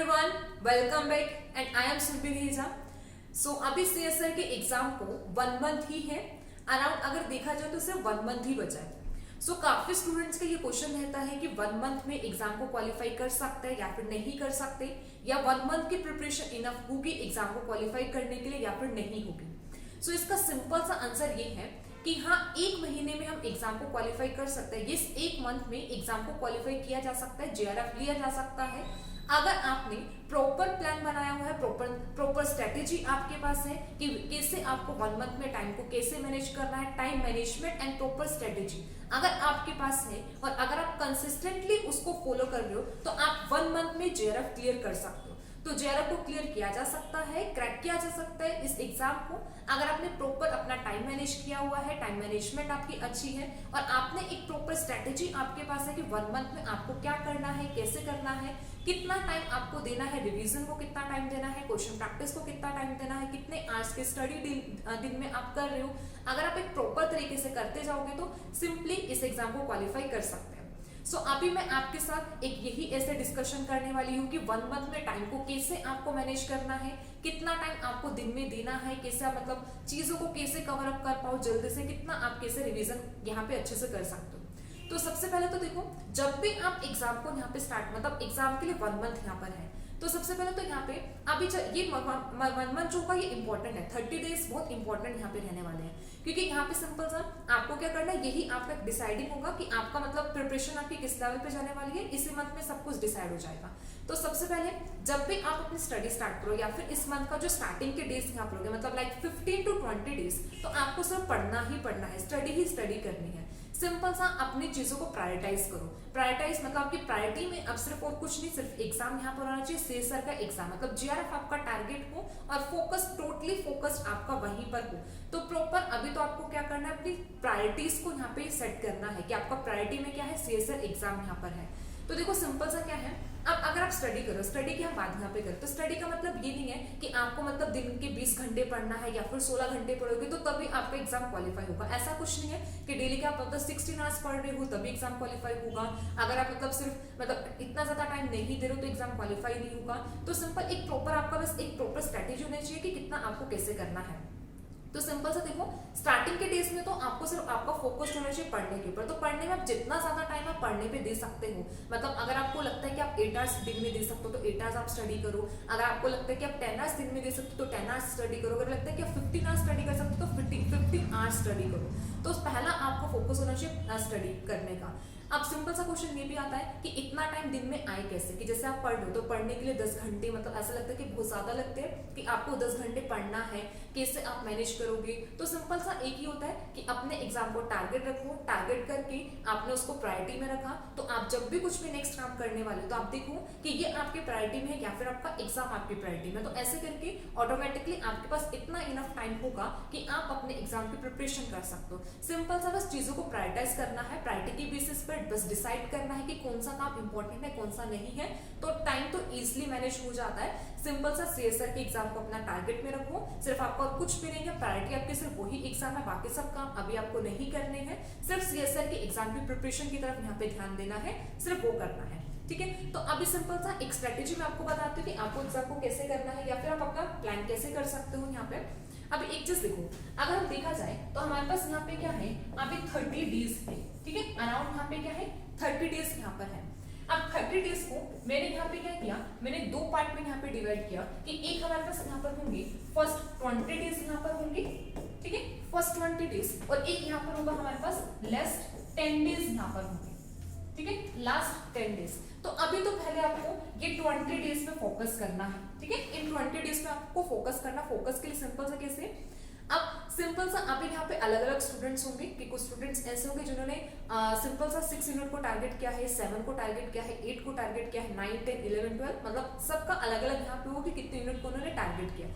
everyone, welcome back and I am Surbhi Dheja. So अभी CSR के exam को 1 month ही है अराउंड, अगर देखा जाए तो सिर्फ 1 मंथ ही बचा है. सो काफी स्टूडेंट्स का ये क्वेश्चन रहता है कि 1 मंथ में एग्जाम को क्वालिफाई कर सकते हैं या फिर नहीं कर सकते, या 1 मंथ की प्रिपरेशन इनफ होगी एग्जाम को क्वालिफाई करने के लिए या फिर नहीं होगी. सो इसका सिंपल सा आंसर ये है कि हाँ, 1 महीने में हम एग्जाम को क्वालिफाई कर सकते हैं. इस 1 मंथ में एग्जाम को क्वालिफाई किया जा सकता है, जेआरएफ लिया जा सकता है अगर आपने प्रॉपर प्लान बनाया हुआ है, प्रॉपर स्ट्रेटेजी आपके पास है कि कैसे आपको 1 मंथ में टाइम को कैसे मैनेज करना है. Time management and proper strategy अगर आपके पास है और अगर आप कंसिस्टेंटली उसको फॉलो कर रहे हो तो आप 1 मंथ में जेआरएफ क्लियर कर सकते हो. तो जेआरएफ को क्लियर किया जा सकता है, क्रैक किया जा सकता है इस एग्जाम को अगर आपने प्रॉपर अपना टाइम मैनेज किया हुआ है, टाइम मैनेजमेंट आपकी अच्छी है और आपने एक प्रॉपर स्ट्रेटेजी आपके पास है कि 1 मंथ में आपको क्या करना है, कैसे करना है, कितना टाइम आपको देना है, रिवीजन को कितना टाइम देना है, क्वेश्चन प्रैक्टिस को कितना टाइम देना है, कितने आवर्स की स्टडी दिन में आप कर रहे हो. अगर आप एक प्रॉपर तरीके से करते जाओगे तो सिंपली इस एग्जाम को क्वालिफाई कर सकते हैं. सो अभी मैं आपके साथ एक यही ऐसे डिस्कशन करने वाली हूँ कि 1 मंथ में टाइम को कैसे आपको मैनेज करना है, कितना टाइम आपको दिन में देना है, कैसे आप मतलब चीजों को कैसे कवर अप कर पाओ जल्दी से, कितना आप कैसे रिवीजन यहाँ पे अच्छे से कर सकते हो. तो सबसे पहले तो देखो, जब भी आप एग्जाम को यहाँ पे स्टार्ट मतलब एग्जाम के लिए 1 मंथ यहाँ पर है तो सबसे पहले तो यहाँ पे अभी ये 1 मंथ जो होगा ये इंपॉर्टेंट है. 30 डेज बहुत इंपॉर्टेंट यहाँ पे रहने वाले हैं क्योंकि यहाँ पे सिंपल सा आपको क्या करना है, यही आपका डिसाइडिंग होगा कि आपका मतलब प्रिपरेशन आपकी किस लेवल पे जाने वाली है. इसी मंथ में सब कुछ डिसाइड हो जाएगा. तो सबसे पहले जब भी आप अपनी स्टडी स्टार्ट करो या फिर इस मंथ का जो स्टार्टिंग के डेज यहाँ पर होंगे मतलब लाइक 15 to 20 डेज, तो आपको सिर्फ पढ़ना ही पढ़ना है, स्टडी ही स्टडी करनी है. सिंपल सा अपनी चीजों को प्रायोरिटाइज करो. प्रायोरिटाइज मतलब आपकी प्रायोरिटी में अब सिर्फ और कुछ नहीं, सिर्फ एग्जाम यहाँ पर होना चाहिए, सीएसआर का एग्जाम मतलब जेआरएफ आपका टारगेट हो और फोकस टोटली फोकस्ड आपका वहीं पर हो. तो प्रॉपर अभी तो आपको क्या करना है, अपनी प्रायोरिटीज को यहाँ पे सेट करना है कि आपका प्रायोरिटी में क्या है, सीएसआर एग्जाम यहाँ पर है. तो देखो सिंपल सा क्या है, अब अगर आप स्टडी करो, स्टडी की हम बात यहाँ पे करें तो स्टडी का मतलब ये नहीं है कि आपको मतलब दिन के 20 घंटे पढ़ना है या फिर 16 घंटे पढ़ोगे तो तभी आपका एग्जाम क्वालिफाई होगा. ऐसा कुछ नहीं है कि डेली के आप मतलब 16 आवर्स पढ़ रहे हो तभी एग्जाम क्वालिफाई होगा. अगर आप मतलब सिर्फ मतलब इतना ज्यादा टाइम नहीं दे रहे हो तो एग्जाम क्वालिफाई नहीं होगा. तो सिंपल एक प्रॉपर आपका बस एक प्रॉपर स्ट्रेटेजी होनी चाहिए कि कितना आपको कैसे करना है. तो सिंपल सा देखो, स्टार्टिंग के डेज में तो आपको सिर्फ आपका फोकस होना चाहिए पढ़ने के ऊपर. तो पढ़ने में आप जितना ज्यादा टाइम आप पढ़ने पे दे सकते हो, मतलब अगर आपको लगता है कि आप 8 आवर्स दिन में दे सकते हो तो 8 आवर्स आप स्टडी करो. अगर आपको लगता है कि आप 10 आवर्स दिन में दे सकते हो तो 10 आवर्स स्टडी करो. अगर लगता है कि आप 15 आवर्स स्टडी कर सकते हो तो 15 आवर्स स्टडी करो. तो पहला आपको फोकस होना चाहिए स्टडी करने का. अब सिंपल सा क्वेश्चन ये भी आता है कि इतना टाइम दिन में आए कैसे, कि जैसे आप पढ़ रहे हो तो पढ़ने के लिए 10 घंटे मतलब ऐसा लगता है कि बहुत ज्यादा लगते हैं कि आपको 10 घंटे पढ़ना है, कैसे आप मैनेज करोगे. तो सिंपल सा एक ही होता है कि अपने एग्जाम को टारगेट रखो, टारगेट करके आपने उसको प्रायोरिटी में रखा तो आप जब भी कुछ भी नेक्स्ट काम करने वाले हो तो आप देखो कि ये आपके प्रायोरिटी में है या फिर आपका एग्जाम आपकी प्रायोरिटी में. तो ऐसे करके ऑटोमेटिकली आपके पास इतना इनफ टाइम होगा कि आप अपने एग्जाम की प्रिपरेशन कर सकते हो. सिंपल सा बस चीजों को प्रायोरिटाइज करना है, प्रायोरिटी की बेसिस पर बस डिसाइड करना है कि कौन सा काम इंपॉर्टेंट है कौन सा नहीं है. तो टाइम तो इजीली मैनेज हो जाता है. सिंपल सा सीएसआर के एग्जाम को अपना टारगेट में रखो, सिर्फ आपका और कुछ भी नहीं है, प्रायोरिटी आपके सिर्फ वही एग्जाम है, बाकी सब काम अभी आपको नहीं करने हैं. सिर्फ सीएसआर के एग्जाम की प्रिपरेशन की तरफ यहाँ पे ध्यान देना है, सिर्फ वो करना है. ठीक है, तो अभी सिंपल सा एक स्ट्रेटेजी मैं आपको बताती हूँ कि आपको एग्जाम को कैसे करना है या फिर आप अपना प्लान कैसे कर सकते हो. यहाँ पे अभी एक चीज देखो, अगर हम देखा जाए तो हमारे पास यहाँ पे क्या है, अभी 30 डेज है. ठीक है, अराउंड यहाँ पे क्या है, 30 डेज यहाँ पर है. अब 30 डेज को मैंने यहाँ पे क्या किया, मैंने 2 पार्ट में यहाँ पे डिवाइड किया कि एक हमारे पास यहाँ पर होंगे फर्स्ट 20 डेज यहाँ पर होंगे. ठीक है, फर्स्ट 20 डेज और एक यहाँ पर होगा हमारे पास लास्ट 10 डेज यहाँ पर होंगे. ठीक है, लास्ट 10 डेज. तो अभी तो पहले आपको ये 20 डेज में फोकस करना है. ठीक है, इन 20 डेज में आपको फोकस करना. फोकस के लिए सिंपल सा कैसे, अब सिंपल सा अभी यहाँ पे अलग अलग स्टूडेंट्स होंगे कि कुछ स्टूडेंट्स ऐसे होंगे जिन्होंने सिंपल सा 6 यूनिट को टारगेट किया है, 7 को टारगेट किया है, 8 को टारगेट किया है, 9, 10, 11, 12 मतलब सबका अलग अलग यहाँ पे होगी कितने यूनिट को उन्होंने टारगेट किया.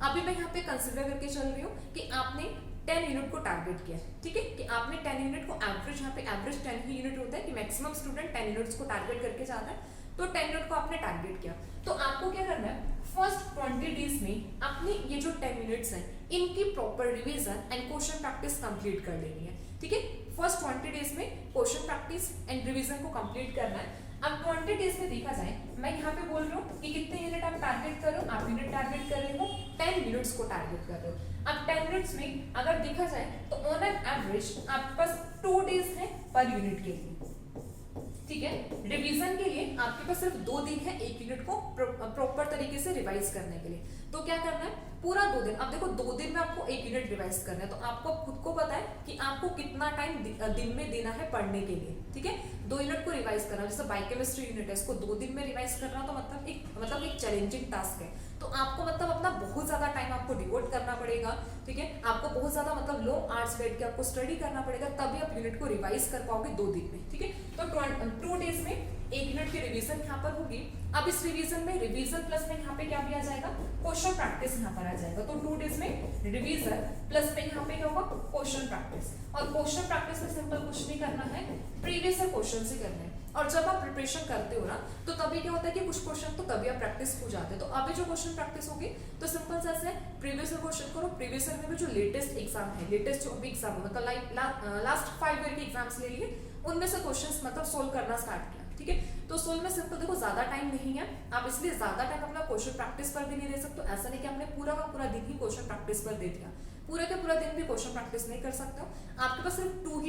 अभी मैं यहाँ पे कंसिडर करके चल रही हूँ कि आपने 10 यूनिट को टारगेट किया. ठीक है, कि आपने 10 यूनिट को एवरेज, यहाँ पे एवरेज 10 ही यूनिट होता है कि मैक्सिमम स्टूडेंट 10 यूनिट्स को टारगेट करके जाता है. तो 10 यूनिट को आपने टारगेट किया तो आपको क्या करना है, फर्स्ट 20 डेज में अपनी ये जो 10 यूनिट्स हैं इनकी proper revision and question practice complete कर लेनी है. ठीक है, फर्स्ट 20 डेज में क्वेश्चन प्रैक्टिस एंड रिवीजन को कंप्लीट करना है. अब 20 डेज में देखा जाए, मैं यहाँ पे बोल रही हूँ कि कितने यूनिट आप टारगेट कर रहे हो, आप यूनिट टारगेट कर रहे हो 10 यूनिट्स को टारगेट कर रहे हो। अब 10 मिनट्स में अगर देखा जाए तो ऑन एन एवरेज आपके पास 2 डेज है पर यूनिट के लिए, ठीक है। रिवीजन के लिए आपके पास सिर्फ 2 दिन है एक यूनिट को प्रॉपर तरीके से रिवाइज करने के लिए। तो क्या करना है, पूरा 2 दिन। अब देखो 2 दिन में आपको एक यूनिट रिवाइज करना है, तो आपको खुद को पता है कि आपको कितना टाइम दिन में देना है पढ़ने के लिए, ठीक है। 2 यूनिट को रिवाइज करना, जैसे बायोकेमिस्ट्री यूनिट है, इसको 2 दिन में रिवाइज करना तो मतलब एक चैलेंजिंग टास्क है। तो आपको मतलब अपना बहुत ज्यादा टाइम आपको डिवोट करना पड़ेगा, ठीक है। आपको बहुत ज्यादा मतलब लॉन्ग आवर्स बैठ के आपको स्टडी करना पड़ेगा, तभी आप यूनिट को रिवाइज कर पाओगे 2 दिन में, ठीक है। तो 2 डेज में एक यूनिट की रिवीजन यहाँ पर होगी। अब इस रिवीजन में रिवीजन प्लस में यहाँ पे क्या भी आ जाएगा, क्वेश्चन प्रैक्टिस यहाँ पर आ जाएगा। तो 2 डेज में रिवीजन प्लस में यहाँ पे क्या होगा, क्वेश्चन प्रैक्टिस। और क्वेश्चन प्रैक्टिस में सिंपल कुछ नहीं करना है, प्रीवियस ईयर क्वेश्चन से करना है। और जब आप प्रिपरेशन करते हो ना, तो तभी क्या होता है कि कुछ क्वेश्चन तो तभी आप प्रैक्टिस हो जाते हैं। तो अभी जो क्वेश्चन प्रैक्टिस होगी तो सिंपल सा है, प्रीवियस ईयर क्वेश्चन करो। प्रीवियस ईयर में भी जो लेटेस्ट एग्जाम है, लेटेस्ट जो अभी एग्जाम है, मतलब लास्ट 5 ईयर के एग्जाम्स ले लिए, उनमें से क्वेश्चंस मतलब सोल्व करना स्टार्ट किया, ठीक है। तो सोल्व में सिंपल देखो ज्यादा टाइम नहीं है, आप इसलिए ज्यादा टाइम अपना क्वेश्चन प्रैक्टिस पर भी नहीं दे सकते। ऐसा नहीं कि आपने पूरा का पूरा दिन ही क्वेश्चन प्रैक्टिस पर दे दिया, पूरे के पूरा दिन भी क्वेश्चन प्रैक्टिस नहीं कर सकते हो। आपके पास सिर्फ 2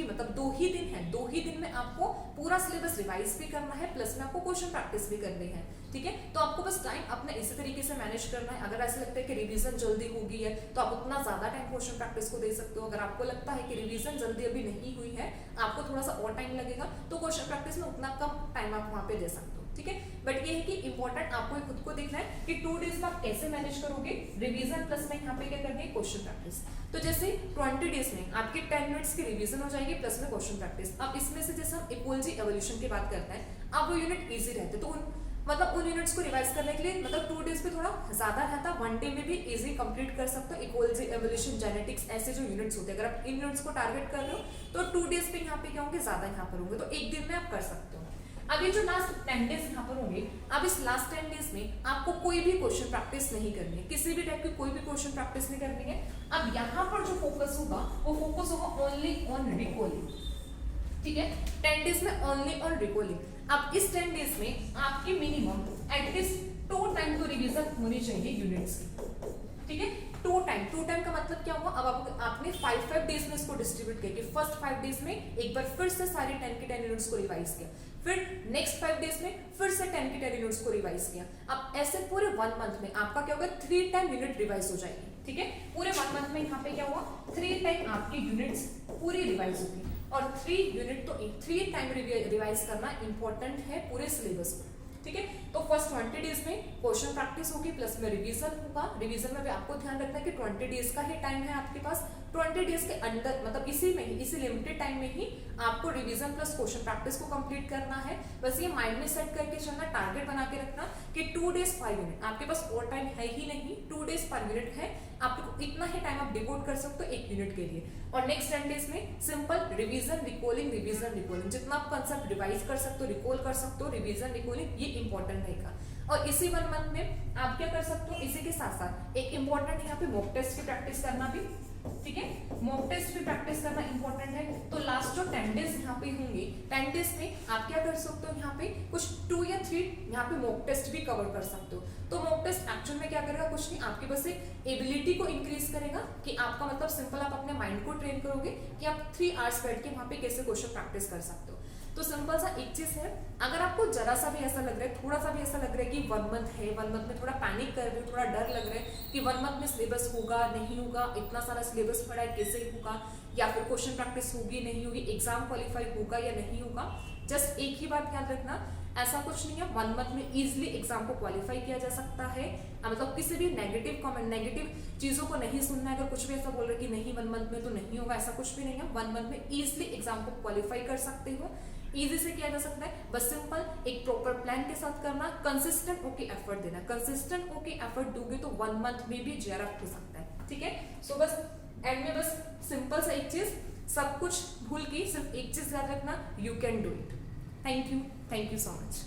ही दिन है, 2 ही दिन में आपको पूरा सिलेबस रिवाइज भी करना है, प्लस में आपको क्वेश्चन प्रैक्टिस भी करनी है, ठीक है। तो आपको बस टाइम अपना इसी तरीके से मैनेज करना है। अगर ऐसा लगता है कि रिवीजन जल्दी होगी है, तो आप उतना ज्यादा टाइम क्वेश्चन प्रैक्टिस को दे सकते हो। अगर आपको लगता है कि रिवीजन जल्दी अभी नहीं हुई है, आपको थोड़ा सा और टाइम लगेगा, तो क्वेश्चन प्रैक्टिस में उतना कम टाइम आप वहां पे दे सकते हो, ठीक है। बट ये है कि इंपॉर्टेंट आपको खुद को देखना है कि 2 डेज में आप कैसे मैनेज करोगे रिवीजन प्लस में यहाँ पे क्या करनी है, क्वेश्चन प्रैक्टिस। तो जैसे 20 डेज में आपके 10 मिनट्स की रिवीजन हो जाएगी प्लस में क्वेश्चन प्रैक्टिस। अब इसमें से जैसे हम इक्वॉलिटी एवोल्यूशन की बात करते हैं, अब वो यूनिट इजी रहते, तो उन यूनिट्स को रिवाइज करने के लिए मतलब 2 डेज पे थोड़ा ज्यादा रहता, 1 डे में भी इजी कंप्लीट कर सकते हो। इक्वॉलिटी एवोल्यूशन, जेनेटिक्स, ऐसे जो यूनिट्स होते हैं, अगर आप इन यूनिट्स को टारगेट कर रहे हो तो 2 डेज पे यहाँ पे क्या होंगे, ज्यादा यहाँ पर होंगे, तो एक दिन में आप कर सकते हो। अब ये जो लास्ट 10 डेज यहाँ पर होंगे, अब इस लास्ट 10 डेज में आपको कोई भी क्वेश्चन प्रैक्टिस नहीं करनी है, किसी भी टाइप की कोई भी क्वेश्चन प्रैक्टिस नहीं करनी है। अब यहाँ पर जो फोकस होगा वो फोकस होगा ओनली ऑन रिकॉलिंग, ठीक है। 10 डेज में ओनली ऑन रिकॉलिंग। अब इस 10 डेज में आपकी मिनिमम एटलीस्ट 2 टाइम तो रिवीजन होनी चाहिए यूनिट्स की, ठीक है। 2 टाइम का मतलब क्या हुआ, अब आपने 5 डेज में इसको डिस्ट्रीब्यूट किया कि फर्स्ट 5 डेज में एक बार फिर से सारे 10 के 10 यूनिट्स को रिवाइज किया, फिर नेक्स्ट 5 डेज में फिर से 10 के 10 यूनिट्स को रिवाइज किया। अब ऐसे पूरे 1 मंथ में आपका क्या होगा, 3 टाइम यूनिट रिवाइज हो जाएगी, ठीक है। पूरे 1 मंथ में यहाँ पे क्या हुआ, 3 टाइम आपकी यूनिट्स पूरी रिवाइज होगी। और 3 टाइम रिवाइज करना इंपॉर्टेंट है पूरे सिलेबस को, ठीक है। तो फर्स्ट 20 डेज में क्वेश्चन प्रैक्टिस होगी, प्लस में रिवीजन होगा। रिवीजन में भी आपको ध्यान रखना है कि 20 डेज का ही टाइम है आपके पास। 20 डेज के अंदर मतलब इसी लिमिटेड टाइम में ही आपको रिवीजन प्लस क्वेश्चन प्रैक्टिस को कंप्लीट करना है। बस ये माइंड में सेट करके चलना, टारगेट बना के रखना कि 2 डेज 5 मिनट, आपके पास और टाइम है ही नहीं, 2 डेज 5 मिनट है, आपको इतना ही टाइम आप डिवोट कर सकते हो एक यूनिट के लिए। और नेक्स्ट 10 डेज में सिंपल रिवीजन रिकॉलिंग, जितना आप कंसेप्ट रिवाइज कर सकते हो, रिकॉल कर सकते हो, रिवीजन रिकॉलिंग ये इंपॉर्टेंट रहेगा। और इसी 1 मंथ में आप क्या कर सकते हो, इसी के साथ साथ एक इंपॉर्टेंट यहाँ पे मॉक टेस्ट की प्रैक्टिस करना भी, ठीक है। मॉक टेस्ट भी प्रैक्टिस करना इंपॉर्टेंट है। तो लास्ट जो 10 डेज यहाँ पे होंगे, 10 डेज में आप क्या कर सकते हो, यहाँ पे कुछ 2 या 3 यहाँ पे मॉक टेस्ट भी कवर कर सकते हो। तो मॉक टेस्ट एक्चुअल में क्या करेगा, कुछ नहीं, आपकी बस एबिलिटी को इंक्रीज करेगा कि आपका मतलब सिंपल आप अपने माइंड को ट्रेन करोगे कि आप 3 आवर्स बैठ के वहाँ पे कैसे क्वेश्चन प्रैक्टिस कर सकते हो। तो सिंपल सा एक चीज है, अगर आपको जरा सा भी ऐसा लग रहा है, थोड़ा सा भी ऐसा लग रहा है कि 1 मंथ है, 1 मंथ में थोड़ा पैनिक कर रहे हो, थोड़ा डर लग रहा है कि 1 मंथ में सिलेबस होगा नहीं होगा, इतना सारा सिलेबस पड़ा है कैसे होगा, या फिर क्वेश्चन प्रैक्टिस होगी नहीं होगी, एग्जाम क्वालिफाई होगा या नहीं होगा, जस्ट एक ही बात याद रखना, ऐसा कुछ नहीं है। 1 मंथ में इजिली एग्जाम को क्वालिफाई किया जा सकता है। मतलब किसी भी नेगेटिव कमेंट, नेगेटिव चीजों को नहीं सुनना है। अगर कुछ भी ऐसा बोल रहे कि नहीं 1 मंथ में तो नहीं होगा, ऐसा कुछ भी नहीं है। 1 मंथ में इजिली एग्जाम को क्वालिफाई कर सकते हो, इजी से किया जा सकता है। बस सिंपल एक प्रॉपर प्लान के साथ करना, कंसिस्टेंट होके एफर्ट देना। कंसिस्टेंट होके एफर्ट दोगे तो 1 मंथ में भी जेआरएफ हो सकता है, ठीक है। सो बस एंड में बस सिंपल सा एक चीज, सब कुछ भूल के सिर्फ एक चीज याद रखना, you can do it. Thank you so much.